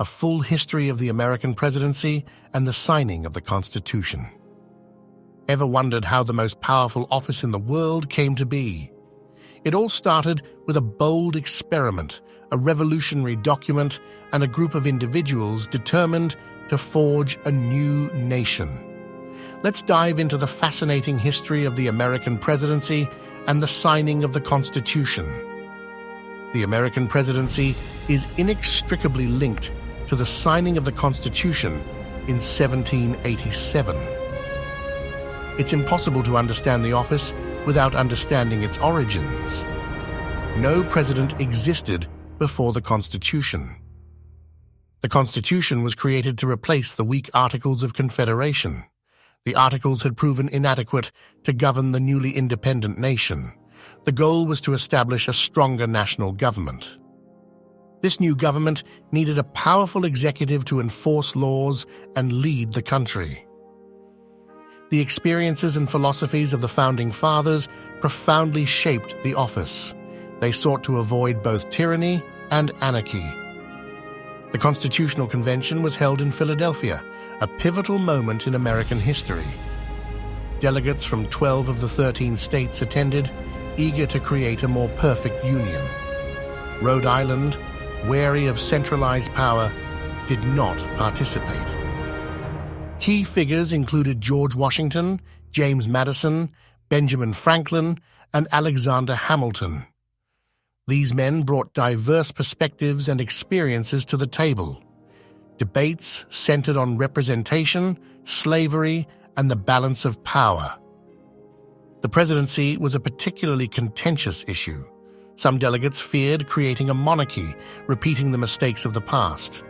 a full history of the American presidency and the signing of the Constitution. Ever wondered how the most powerful office in the world came to be? It all started with a bold experiment, a revolutionary document, and a group of individuals determined to forge a new nation. Let's dive into the fascinating history of the American presidency and the signing of the Constitution. The American presidency is inextricably linked to the signing of the Constitution in 1787. It's impossible to understand the office without understanding its origins. No president existed before the Constitution. The Constitution was created to replace the weak Articles of Confederation. The Articles had proven inadequate to govern the newly independent nation. The goal was to establish a stronger national government. This new government needed a powerful executive to enforce laws and lead the country. The experiences and philosophies of the Founding Fathers profoundly shaped the office. They sought to avoid both tyranny and anarchy. The Constitutional Convention was held in Philadelphia, a pivotal moment in American history. Delegates from 12 of the 13 states attended, eager to create a more perfect union. Rhode Island, wary of centralized power, did not participate. Key figures included George Washington, James Madison, Benjamin Franklin, and Alexander Hamilton. These men brought diverse perspectives and experiences to the table. Debates centered on representation, slavery, and the balance of power. The presidency was a particularly contentious issue. Some delegates feared creating a monarchy, repeating the mistakes of the past.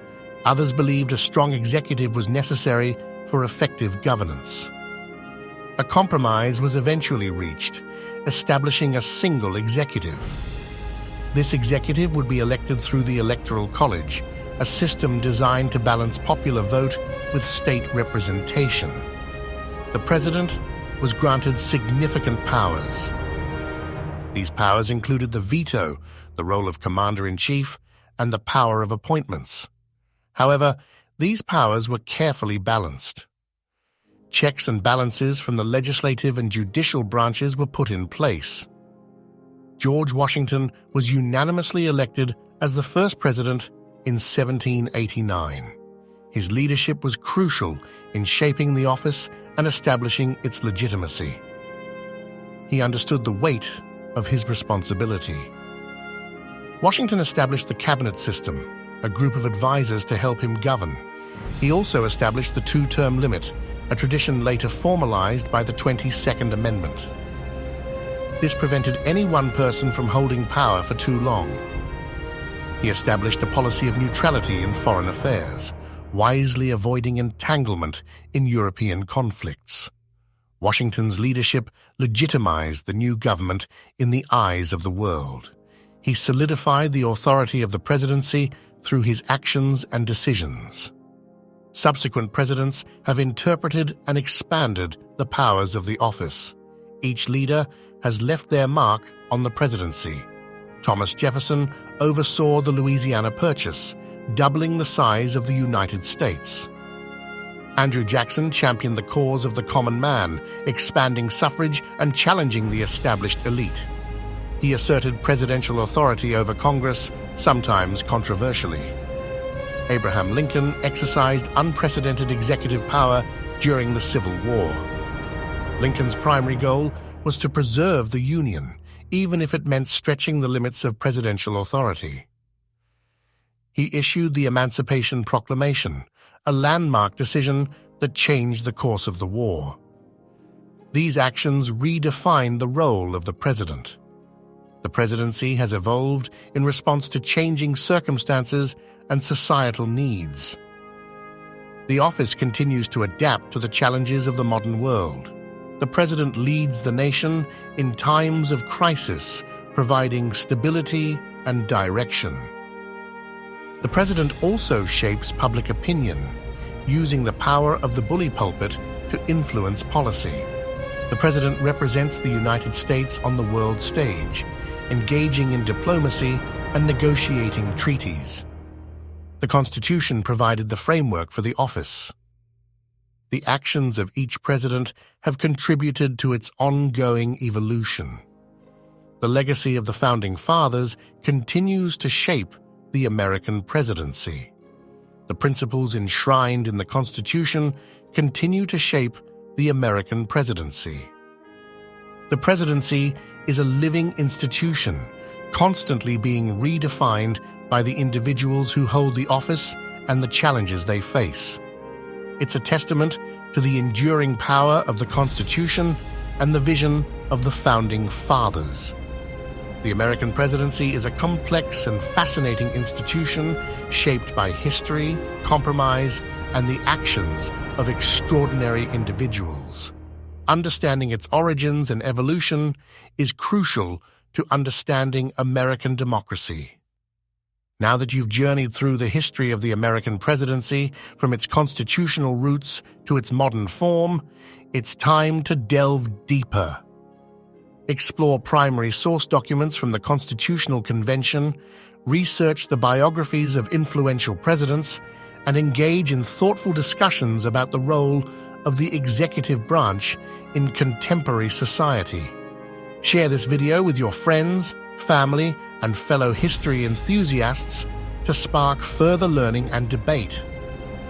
Others believed a strong executive was necessary for effective governance. A compromise was eventually reached, establishing a single executive. This executive would be elected through the Electoral College, a system designed to balance popular vote with state representation. The president was granted significant powers. These powers included the veto, the role of commander-in-chief, and the power of appointments. However, these powers were carefully balanced. Checks and balances from the legislative and judicial branches were put in place. George Washington was unanimously elected as the first president in 1789. His leadership was crucial in shaping the office and establishing its legitimacy. He understood the weight of his responsibility. Washington established the cabinet system, a group of advisors to help him govern. He also established the two-term limit, a tradition later formalized by the 22nd Amendment. This prevented any one person from holding power for too long. He established a policy of neutrality in foreign affairs, wisely avoiding entanglement in European conflicts. Washington's leadership legitimized the new government in the eyes of the world. He solidified the authority of the presidency through his actions and decisions. Subsequent presidents have interpreted and expanded the powers of the office. Each leader has left their mark on the presidency. Thomas Jefferson oversaw the Louisiana Purchase, doubling the size of the United States. Andrew Jackson championed the cause of the common man, expanding suffrage and challenging the established elite. He asserted presidential authority over Congress, sometimes controversially. Abraham Lincoln exercised unprecedented executive power during the Civil War. Lincoln's primary goal was to preserve the Union, even if it meant stretching the limits of presidential authority. He issued the Emancipation Proclamation, a landmark decision that changed the course of the war. These actions redefined the role of the president. The presidency has evolved in response to changing circumstances and societal needs. The office continues to adapt to the challenges of the modern world. The president leads the nation in times of crisis, providing stability and direction. The president also shapes public opinion, using the power of the bully pulpit to influence policy. The president represents the United States on the world stage, engaging in diplomacy and negotiating treaties. The Constitution provided the framework for the office. The actions of each president have contributed to its ongoing evolution. The legacy of the Founding Fathers continues to shape the American presidency. The principles enshrined in the Constitution continue to shape the American presidency. The presidency is a living institution, constantly being redefined by the individuals who hold the office and the challenges they face. It's a testament to the enduring power of the Constitution and the vision of the Founding Fathers. The American presidency is a complex and fascinating institution shaped by history, compromise, and the actions of extraordinary individuals. Understanding its origins and evolution is crucial to understanding American democracy. Now that you've journeyed through the history of the American presidency, from its constitutional roots to its modern form, it's time to delve deeper. Explore primary source documents from the Constitutional Convention, research the biographies of influential presidents, and engage in thoughtful discussions about the role of the executive branch in contemporary society. Share this video with your friends, family, and fellow history enthusiasts to spark further learning and debate.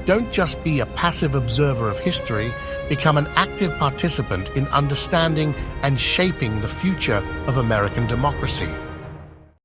Don't just be a passive observer of history, become an active participant in understanding and shaping the future of American democracy.